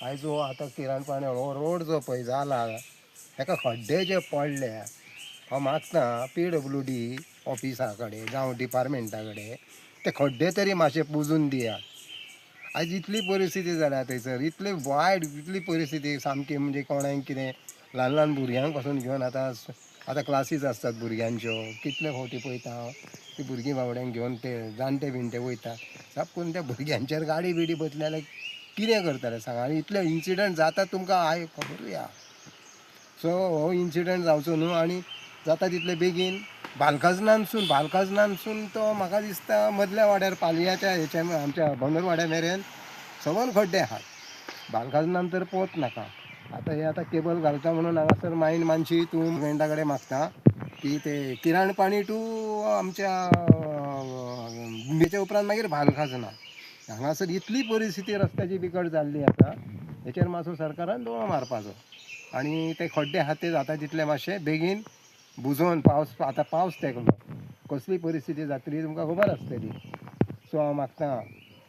आयजो आतां किरण पाणी हो रोड जो पळय जाला ताका खड्डे जे पडले हांव मागता PWD ऑफिसा कडेन जावं डिपार्टमेंटा कडेन ते खड्डे तरी मातशे पुजून दियात। आयज इतली परिस्थिती जाल्या थंयसर इतली वायट इतली परिस्थिती सामकी म्हणजे कोणाक कितें ल्हान ल्हान भुरग्यांक पासून घेवन आतां क्लासीस आसतात भुरग्यांच्यो कितले फावटी पळयता हांव ती भुरगीं बावड्यांक घेवन ते जाणटे बिणटे वयता साप करून त्या भुरग्यांचेर गाडी बिडी बसली जाल्यार कितें करतले सांग। आनी इतले इन्सिडंट जाता तुमकां खबरूय आहा। सो हो इन्सिडंट जावचो न्हू आनी जाता तितले बेगीन बालकाजनानसून तो म्हाका दिसता मदल्या वाड्यार पालयाच्या हेच्या आमच्या भंगरवाड्या मेरेन सबंद खड्डे आहात। बालकाजनान तर पोवच नाका। आतां हे आतां केबल घालता म्हणून हांगासर मानशी तूं गव्हर्मेंटा कडेन मागता की ते किरण पाणी टू आमच्या बेच्या उपरांत मागीर बालकाजना हांगासर इतली परिस्थिती रस्त्याची बिकट जाल्ली आसा हेचेर मातसो सरकारान दोळो मारपाचो आनी ते खड्डे आहात ते जाता तितले मातशे बेगीन बुजोवन आतां पावस तेकलो कसली परिस्थिती जातली तुमकां खबर आसतली। सो हांव मागता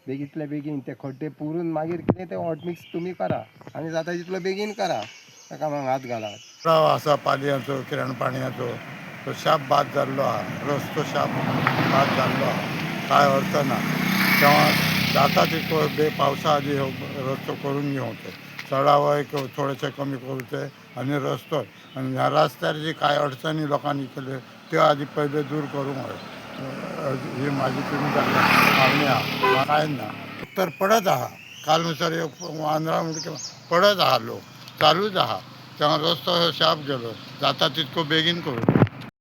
बेगींतले बेगीन ते खड्डे पुरून मागीर कितें ते हॉट मिक्स तुमी करा आनी जाता तितलो बेगीन करा ताका मग हात घालात। राव आसा पालयाचो किरण पाणयाचो तो शाप बाद जाल्लो आहा, रस्तो शाप बाद जाल्लो आहा, कांय अर्थ ना। तेव्हा जाता तितको पावसा आदी हो रस्तो करून घेवचो, चढाव थोडेशे कमी करूचे आनी रस्तो आनी ह्या रस्त्यार जी कांय अडचणी लोकांनी केल्यो त्यो आदी पयले दूर करूंक जाय। ही म्हाजी तुमकां मागणी आहा, कांय ना तर पडत आहा। काल नुसर वांदरा पडत आहा लोक चालूच आहा। तेव्हा रस्तो शाप गेलो, जाता तितको बेगीन करूं।